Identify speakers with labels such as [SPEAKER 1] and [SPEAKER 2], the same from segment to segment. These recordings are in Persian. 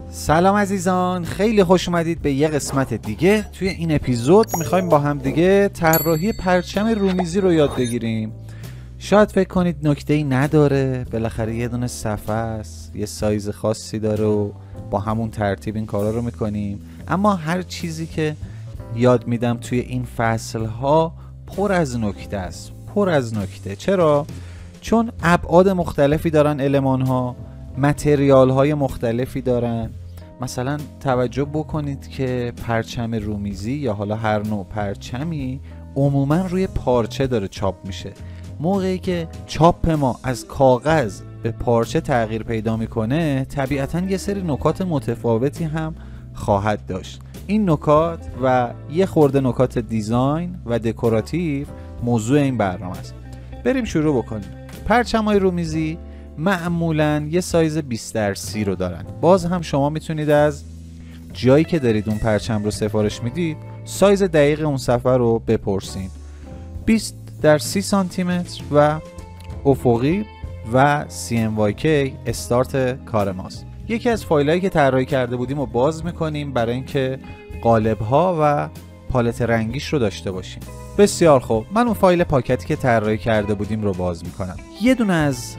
[SPEAKER 1] سلام عزیزان، خیلی خوش اومدید به یه قسمت دیگه. توی این اپیزود میخوایم با هم دیگه طراحی پرچم رومیزی رو یاد بگیریم. شاید فکر کنید نکته‌ای نداره، بالاخره یه دونه صفحه است، یه سایز خاصی داره و با همون ترتیب این کارا رو میکنیم. اما هر چیزی که یاد میدم توی این فصل‌ها پر از نکته است، پر از نکته. چرا؟ چون ابعاد مختلفی دارن المان‌ها، متریال‌های مختلفی دارن. مثلا توجه بکنید که پرچم رومیزی یا حالا هر نوع پرچمی عموما روی پارچه داره چاپ میشه. موقعی که چاپ ما از کاغذ به پارچه تغییر پیدا میکنه، طبیعتاً یه سری نکات متفاوتی هم خواهد داشت. این نکات و یه خورده نکات دیزاین و دکوراتیو موضوع این برنامه است. بریم شروع بکنیم. پرچم‌های رومیزی معمولاً یه سایز 20x30 رو دارن. باز هم شما میتونید از جایی که دارید اون پرچم رو سفارش میدید سایز دقیق اون صفحه رو بپرسین. 20x30 سانتی متر و افقی و CMYK استارت کار ماست. یکی از فایلایی که طراحی کرده بودیم رو باز میکنیم برای اینکه قالب‌ها و پالت رنگیش رو داشته باشیم. بسیار خوب، من اون فایل پاکتی که طراحی کرده بودیم رو باز میکنم. یه دونه از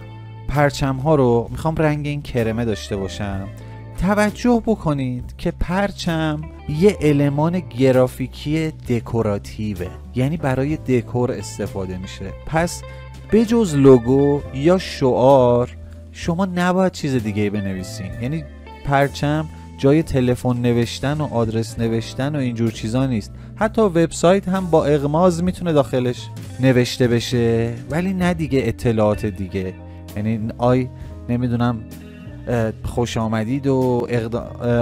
[SPEAKER 1] پرچم ها رو میخوام رنگ این کرمه داشته باشم. توجه بکنید که پرچم یه المان گرافیکی دکوراتیوه، یعنی برای دکور استفاده میشه. پس بجز لوگو یا شعار شما نباید چیز دیگه بنویسین. یعنی پرچم جای تلفن نوشتن و آدرس نوشتن و اینجور چیزا نیست. حتی وبسایت هم با اغماز میتونه داخلش نوشته بشه، ولی نه دیگه اطلاعات دیگه. یعنی نمیدونم خوش آمدید و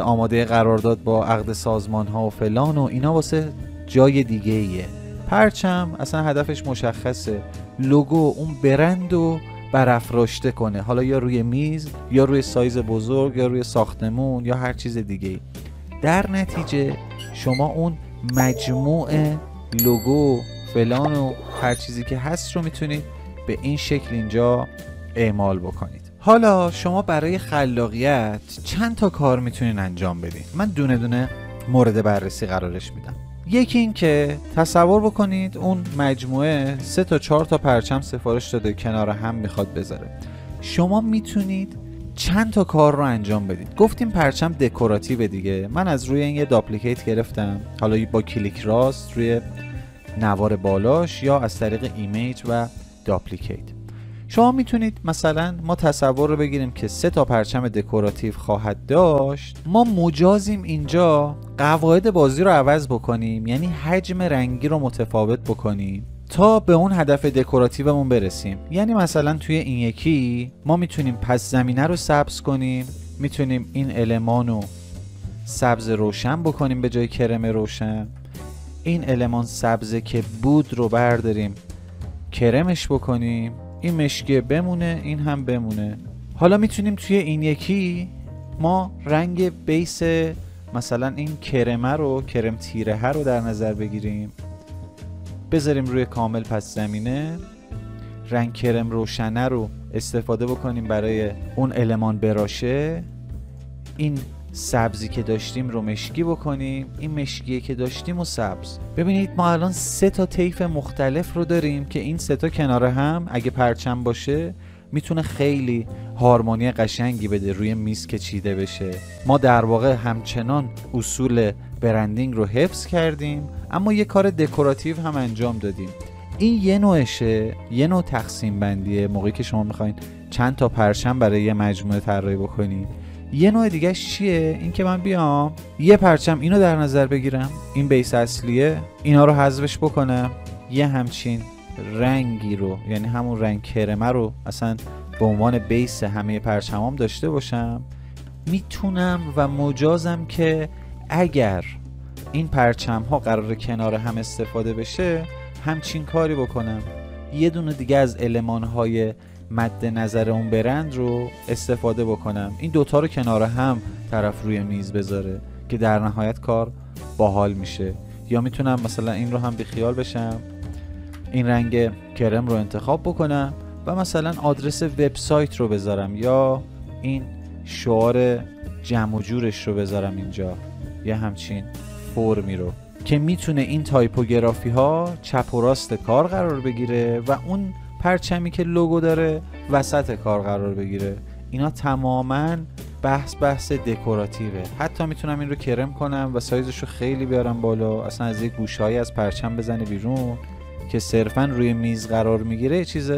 [SPEAKER 1] آماده قرارداد با عقد سازمان ها و فلان و اینا واسه جای دیگه ایه. پرچم اصلا هدفش مشخصه، لوگو اون برند رو برافراشته کنه، حالا یا روی میز یا روی سایز بزرگ یا روی ساختمون یا هر چیز دیگه. در نتیجه شما اون مجموع لوگو فلان و هر چیزی که هست رو میتونید به این شکل اینجا اعمال بکنید. حالا شما برای خلاقیت چند تا کار میتونین انجام بدین. من دونه دونه مورد بررسی قرارش میدم. یکی این که تصور بکنید اون مجموعه 3 تا 4 تا پرچم سفارش داده کنار هم میخواد بذاره. شما میتونید چند تا کار رو انجام بدید. گفتیم پرچم دکوراتیو دیگه. من از روی این یه داپلیکیت گرفتم، حالا با کلیک راست روی نوار بالاش یا از طریق ایمیج و داپلیکیت. شما میتونید مثلا ما تصور رو بگیریم که 3 تا پرچم دکوراتیو خواهد داشت. ما مجازیم اینجا قواعد بازی رو عوض بکنیم، یعنی حجم رنگی رو متفاوت بکنیم تا به اون هدف دکوراتیومون برسیم. یعنی مثلا توی این یکی ما میتونیم پس زمینه رو سبز کنیم، میتونیم این المان رو سبز روشن بکنیم به جای کرم روشن. این المان سبز که بود رو برداریم کرمش بکنیم، این مشکی بمونه، این هم بمونه. حالا میتونیم توی این یکی ما رنگ بیس مثلا این کرمه رو، کرم تیره رو در نظر بگیریم، بذاریم روی کامل پس زمینه. رنگ کرم روشنه رو استفاده بکنیم برای اون المان براشه. این سبزی که داشتیم رو مشکی بکنیم، این مشکیه که داشتیم و سبز. ببینید ما الان 3 تا طیف مختلف رو داریم که این 3 تا کنار هم اگه پرچم باشه میتونه خیلی هارمونی قشنگی بده روی میز که چیده بشه. ما در واقع همچنان اصول برندینگ رو حفظ کردیم اما یه کار دکوراتیو هم انجام دادیم. این یه نوعشه، یه نوع تقسیم بندیه موقعی که شما میخواین چند تا پرچم برای یه مجموعه طراحی بکنید. یه نوع دیگه چیه؟ این که من بیام یه پرچم اینو در نظر بگیرم، این بیس اصلیه، اینا رو حذفش بکنم، یه همچین رنگی رو یعنی همون رنگ کرمه رو اصلا به عنوان بیس همه پرچمام داشته باشم. میتونم و مجازم که اگر این پرچم ها قرار کنار هم استفاده بشه همچین کاری بکنم. یه دونه دیگه از المان های مد نظر اون برند رو استفاده بکنم، این دوتا رو کنار هم طرف روی میز بذاره که در نهایت کار باحال میشه. یا میتونم مثلا این رو هم بیخیال بشم، این رنگ کرم رو انتخاب بکنم و مثلا آدرس وبسایت رو بذارم یا این شعار جمع و جورش رو بذارم اینجا، یه همچین فرمی رو که میتونه این تایپوگرافی ها چپ و راست کار قرار بگیره و اون پرچمی که لوگو داره وسط کار قرار بگیره. اینا تماما بحث دکوراتیوه. حتی میتونم این رو کرم کنم و سایزش رو خیلی بیارم بالا، اصلا از یک گوشه‌ای از پرچم بزنه بیرون که صرفا روی میز قرار میگیره، چیز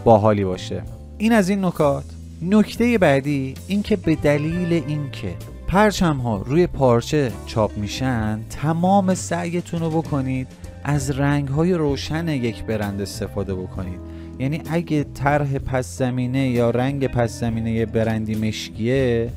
[SPEAKER 1] باحالی باشه. این از این نکات. نکته بعدی این که به دلیل اینکه پرچم ها روی پارچه چاپ میشن، تمام سعیتون رو بکنید از رنگ های روشن یک برند استفاده بکنید. یعنی اگه طرح پس زمینه یا رنگ پس زمینه برندی مشکیه،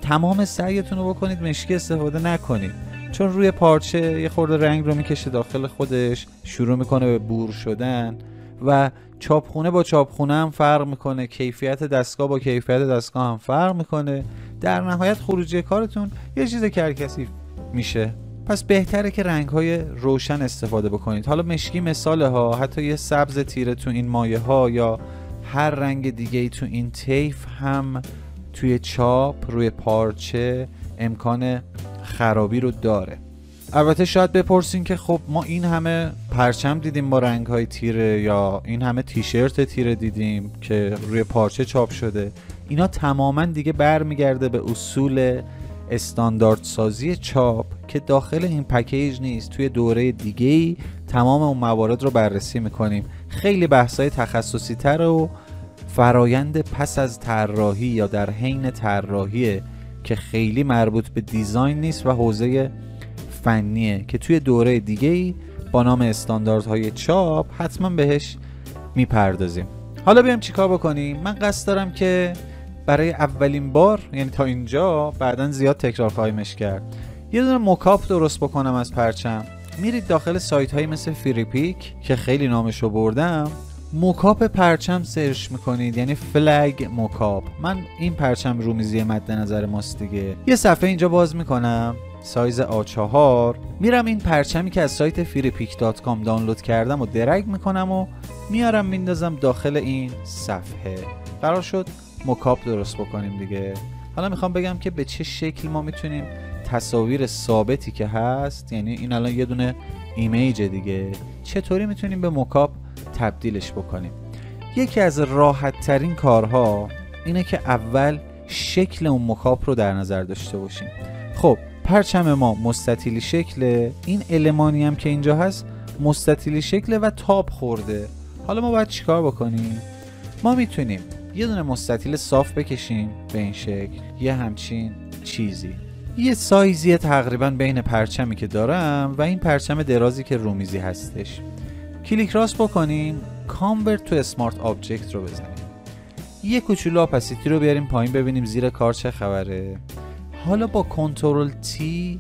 [SPEAKER 1] تمام سعیتون رو بکنید مشکی استفاده نکنید، چون روی پارچه یه خورده رنگ رو میکشه داخل خودش، شروع میکنه به بور شدن و چاپخونه با چاپخونه هم فرق میکنه، کیفیت دستگاه با کیفیت دستگاه هم فرق میکنه، در نهایت خروجی کارتون یه چیز کرکسی میشه. پس بهتره که رنگ‌های روشن استفاده بکنید. حالا مشکی مثاله ها، حتی یه سبز تیره تو این مایه ها یا هر رنگ دیگه ای تو این طیف هم توی چاپ روی پارچه امکان خرابی رو داره. البته شاید بپرسین که خب ما این همه پرچم دیدیم با رنگ‌های تیره یا این همه تیشرت تیره دیدیم که روی پارچه چاپ شده، اینا تماما دیگه برمیگرده به اصول استاندارد سازی چاپ که داخل این پکیج نیست. توی دوره دیگه‌ای تمام اون موارد رو بررسی میکنیم. خیلی بحث‌های تخصصی تر و فرایند پس از طراحی یا در حین طراحیه که خیلی مربوط به دیزاین نیست و حوزه فنیه که توی دوره دیگه‌ای با نام استانداردهای چاپ حتما بهش میپردازیم. حالا بیایم چیکار بکنیم. من قصد دارم که برای اولین بار، یعنی تا اینجا، بعدن زیاد تکرار خواهیمش کرد، یه دونه موکاپ درست بکنم از پرچم. میرید داخل سایت هایی مثل فریپیک که خیلی نامشو بردم، موکاپ پرچم سرچ میکنید، یعنی فلگ موکاپ. من این پرچم رومیزی مد نظر ماست دیگه. یه صفحه اینجا باز میکنم، سایز A4، میرم این پرچمی که از سایت freepik.com دانلود کردم و درگ میکنم و میارم میندازم داخل این صفحه. قرار شد موکاپ درست بکنیم دیگه. حالا میخوام بگم که به چه شکل ما میتونیم تصاویر ثابتی که هست، یعنی این الان یه دونه ایمیج دیگه، چطوری میتونیم به موکاپ تبدیلش بکنیم. یکی از راحت ترین کارها اینه که اول شکل اون موکاپ رو در نظر داشته باشیم. خب پرچم ما مستطیلی شکله، این المانی هم که اینجا هست مستطیلی شکله و تاب خورده. حالا ما باید چیکار بکنیم؟ ما میتونیم یه دونه مستطیل صاف بکشیم به این شکل، یه همچین چیزی، یه سایزی تقریبا بین پرچمی که دارم و این پرچم درازی که رومیزی هستش. کلیک راست بکنیم، کانورت تو اسمارت آبجکت رو بزنیم، یه کوچولو اپاسیتی رو بیاریم پایین ببینیم زیر کار چه خبره. حالا با کنترل تی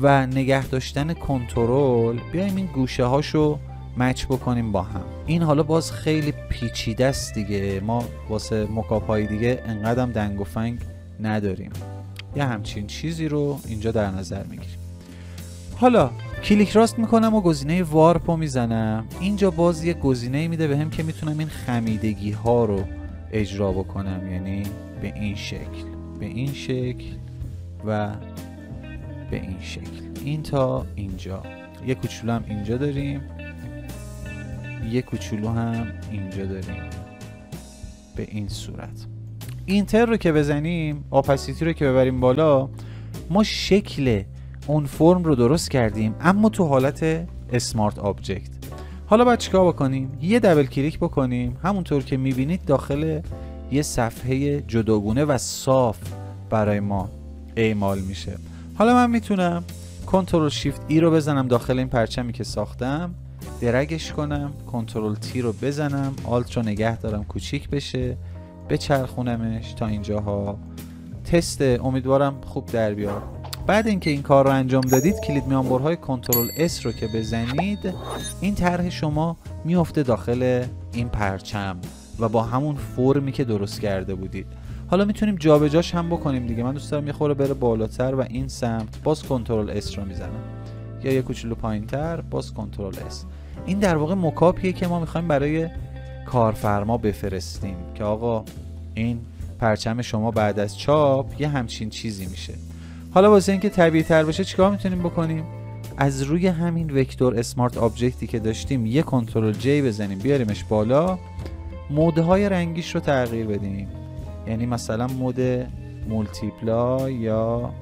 [SPEAKER 1] و نگه داشتن کنترل بیایم این گوشه هاشو مچ بکنیم با هم. این حالا باز خیلی پیچیده است دیگه، ما واسه موکاپ‌های دیگه انقدرم دنگ و فنگ نداریم. یه همچین چیزی رو اینجا در نظر میگیریم. حالا کلیک راست میکنم و گزینه وارپ رو میزنم. اینجا باز یه گزینه میده بهم که میتونم این خمیدگی ها رو اجرا بکنم، یعنی به این شکل، به این شکل و به این شکل. این تا اینجا، یه کوچولو هم اینجا داریم، یه کوچولو هم اینجا داریم، به این صورت. اینتر رو که بزنیم، اپاسیتی رو که ببریم بالا، ما شکل اون فرم رو درست کردیم اما تو حالت اسمارت آبجکت. حالا باید چیکار بکنیم؟ یه دبل کلیک بکنیم، همونطور که میبینید داخل یه صفحه جداگونه و صاف برای ما اعمال میشه. حالا من میتونم کنترل شیفت ای رو بزنم داخل این پرچمی که ساختم، درگش کنم، کنترل تی رو بزنم، آلت رو نگه دارم کوچیک بشه، بچرخونمش تا اینجاها. تست، امیدوارم خوب در بیاد. بعد اینکه این کار رو انجام دادید، کلید میانبرهای کنترل اس رو که بزنید، این طرح شما میفته داخل این پرچم و با همون فرمی که درست کرده بودید. حالا میتونیم جابجاش هم بکنیم دیگه. من دوست دارم یه خورده بره بالاتر و این سمت، باز کنترل اس رو میزنم، یا یه کوچولو پایینتر، باز کنترل اس. این در واقع موکاپیه که ما میخوایم برای کارفرما بفرستیم که آقا این پرچم شما بعد از چاپ یه همچین چیزی میشه. حالا واسه اینکه طبیعی تر بشه چیکار میتونیم بکنیم؟ از روی همین وکتور اسمارت آبجکتی که داشتیم یه کنترل جی بزنیم بیاریمش بالا، مودهای رنگیش رو تغییر بدیم. یعنی مثلا مود مولتیپلای یا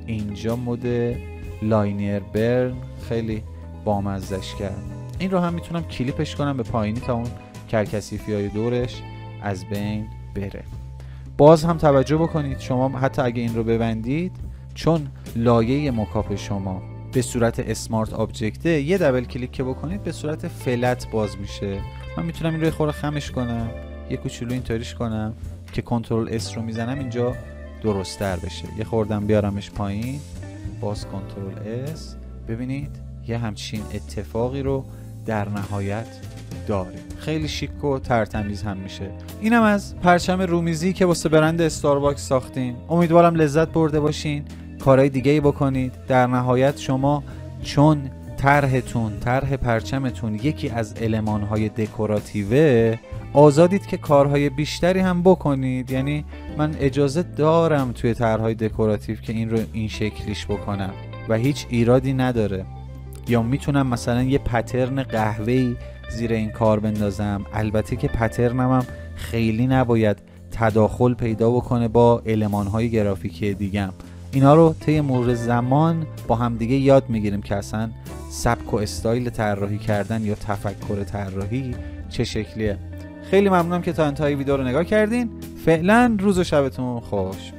[SPEAKER 1] اینجا مود لاینیر برن خیلی بامزش کرد. این رو هم میتونم کلیپش کنم به پایینی تا اون کرکسیفی های دورش از بین بره. باز هم توجه بکنید شما حتی اگه این رو ببندید، چون لایه مکاپ شما به صورت اسمارت آبجکته، یه دبل کلیک که بکنید به صورت فلت باز میشه. من میتونم این رو خورده خمش کنم، یه کوچولو اینطوریش کنم که کنترل اس رو میزنم اینجا درست‌تر بشه. یه خوردم بیارمش پایین، باز کنترل اس، ببینید یه همچین اتفاقی رو در نهایت داره. خیلی شیک و ترتمیز هم میشه. اینم از پرچم رومیزی که واسه برند استارباکس ساختیم. امیدوارم لذت برده باشین، کارهای دیگه ای بکنید. در نهایت شما چون طرح پرچمتون یکی از المان‌های دکوراتیوه، آزادید که کارهای بیشتری هم بکنید. یعنی من اجازه دارم توی طرح‌های دکوراتیو که این رو این شکلیش بکنم و هیچ ایرادی نداره. یا میتونم مثلا یه پترن قهوه‌ای زیر این کار بندازم. البته که پترنم هم خیلی نباید تداخل پیدا بکنه با المان‌های گرافیکی دیگم. اینا رو طی مرور زمان با هم دیگه یاد میگیریم که اصلا سبک و استایل طراحی کردن یا تفکر طراحی چه شکلیه. خیلی ممنونم که تا انتهای ویدیو رو نگاه کردین. فعلا روز و شبتون خوش.